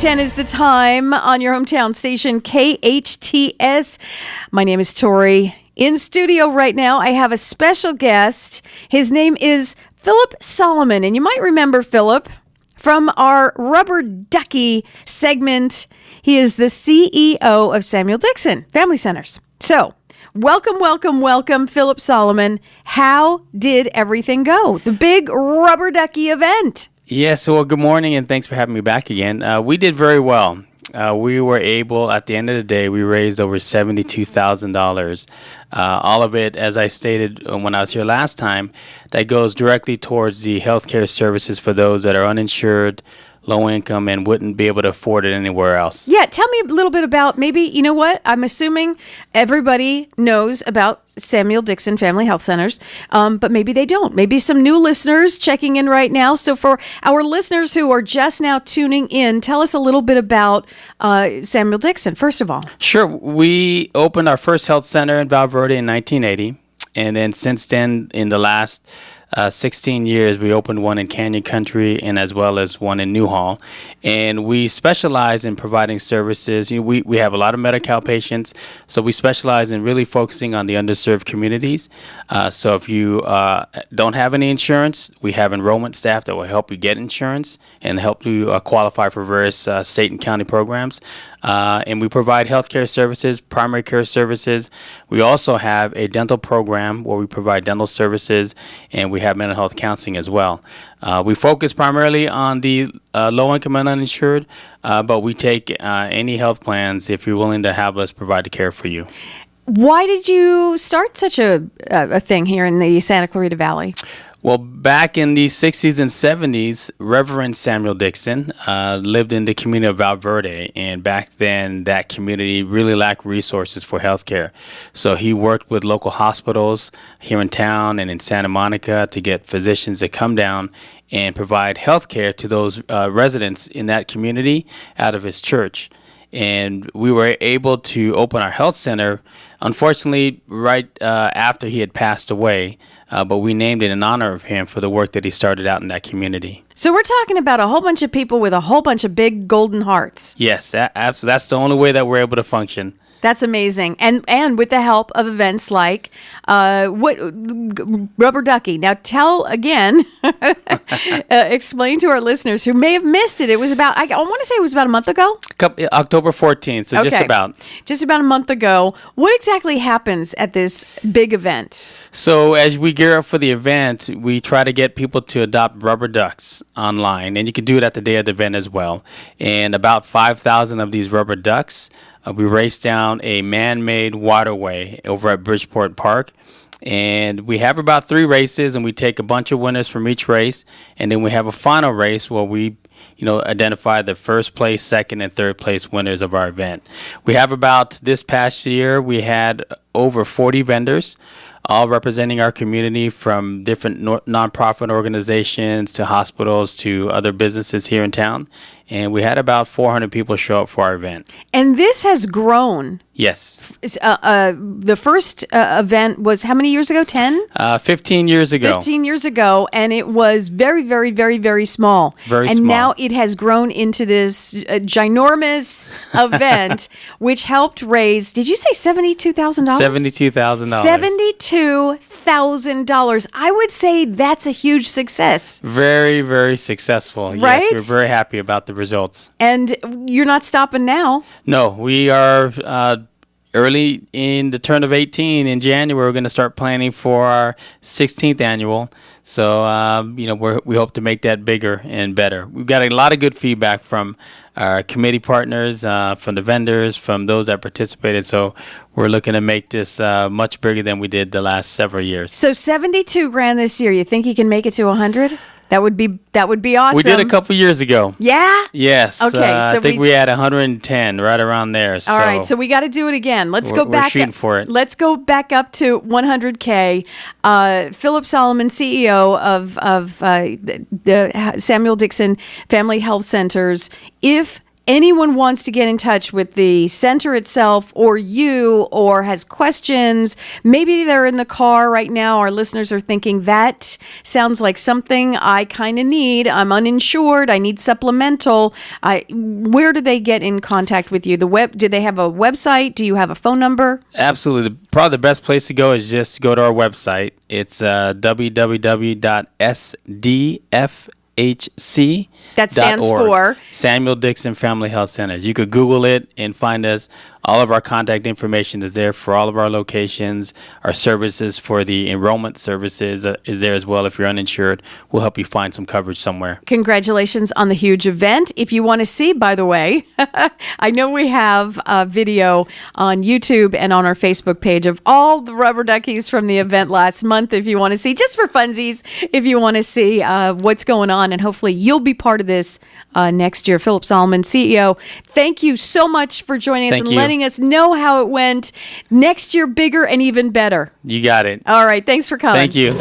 8:10 is the time on your hometown station, KHTS. My name is Tori. In studio right now, I have a special guest. His name is Phillip Solomon, and you might remember Phillip from our Rubber Ducky segment. He is the CEO of Samuel Dixon Family Centers. So, welcome, Phillip Solomon. How did everything go? The big Rubber Ducky event. Yes, well, good morning, and thanks for having me back again. We did very well. We were able, at the end of the day, we raised over $72,000. All of it, as I stated when I was here last time, that goes directly towards the healthcare services for those that are uninsured, low income, and wouldn't be able to afford it anywhere else. Yeah, tell me a little bit about maybe, you know what? I'm assuming everybody knows about Samuel Dixon Family Health Centers, but maybe they don't. Maybe some new listeners checking in right now. So for our listeners who are just now tuning in, tell us a little bit about Samuel Dixon, first of all. Sure. We opened our first health center in Val Verde in 1980. And then since then, in the last 16 years, we opened one in Canyon Country and as well as one in Newhall. And we specialize in providing services. We have a lot of Medi-Cal patients, so we specialize in really focusing on the underserved communities. So if you don't have any insurance, we have enrollment staff that will help you get insurance and help you qualify for various state and county programs. And we provide healthcare services, primary care services. We also have a dental program where we provide dental services, and we have mental health counseling as well. We focus primarily on the low-income and uninsured, but we take any health plans if you're willing to have us provide the care for you. Why did you start such a thing here in the Santa Clarita Valley? Well, back in the 60s and 70s, Reverend Samuel Dixon lived in the community of Val Verde, and back then that community really lacked resources for healthcare. So he worked with local hospitals here in town and in Santa Monica to get physicians to come down and provide healthcare to those residents in that community out of his church. And we were able to open our health center, unfortunately, right after he had passed away. But we named it in honor of him for the work that he started out in that community. So we're talking about a whole bunch of people with a whole bunch of big golden hearts. Yes, absolutely. That's the only way that we're able to function. That's amazing. And with the help of events like Rubber Ducky. Now tell again, explain to our listeners who may have missed it. It was about, I want to say it was about a month ago? October 14th, so okay. Just about a month ago. What exactly happens at this big event? So as we gear up for the event, we try to get people to adopt rubber ducks online, and you can do it at the day of the event as well. And about 5,000 of these rubber ducks, we race down a man-made waterway over at Bridgeport Park, and we have about 3 races, and we take a bunch of winners from each race, and then we have a final race where we identify the first place, second, and third place winners of our event. We have about, this past year, we had over 40 vendors, all representing our community from different nonprofit organizations to hospitals to other businesses here in town. And we had about 400 people show up for our event. And this has grown. Yes. The first event was how many years ago? 10? 15 years ago. 15 years ago, and it was very, very, very, very small. Very small. And now it has grown into this ginormous event, which helped raise, did you say $72,000? $72,000. $72,000. I would say that's a huge success. Very, very successful. Right? Yes, we're very happy about the results. And you're not stopping now. No, we are early in the turn of 18 in January. We're going to start planning for our 16th annual. So, we hope to make that bigger and better. We've got a lot of good feedback from our committee partners, from the vendors, from those that participated. So we're looking to make this much bigger than we did the last several years. So $72,000 this year. You think you can make it to 100? That would be awesome. We did a couple years ago. Yeah? Yes. Okay. So I think we had 110, right around there. All right. So we got to do it again. Let's go back. We're shooting for it. Let's go back up to 100K. Phillip Solomon, CEO of the Samuel Dixon Family Health Centers. If anyone wants to get in touch with the center itself or you, or has questions, maybe they're in the car right now, our listeners are thinking, that sounds like something I kind of need. I'm uninsured. I need supplemental. Where do they get in contact with you? Do they have a website? Do you have a phone number? Absolutely. Probably the best place to go is just go to our website. It's www.sdfhc.org. That stands for Samuel Dixon Family Health Centers. You could Google it and find us. All of our contact information is there for all of our locations. Our services for the enrollment services is there as well. If you're uninsured, we'll help you find some coverage somewhere. Congratulations on the huge event. If you want to see, by the way, I know we have a video on YouTube and on our Facebook page of all the rubber duckies from the event last month. If you want to see, just for funsies, if you want to see what's going on, and hopefully you'll be part of this next year. Phillip Solomon, CEO, thank you so much for joining us and letting us know how it went. Next year, bigger and even better. You got it. All right. Thanks for coming. Thank you.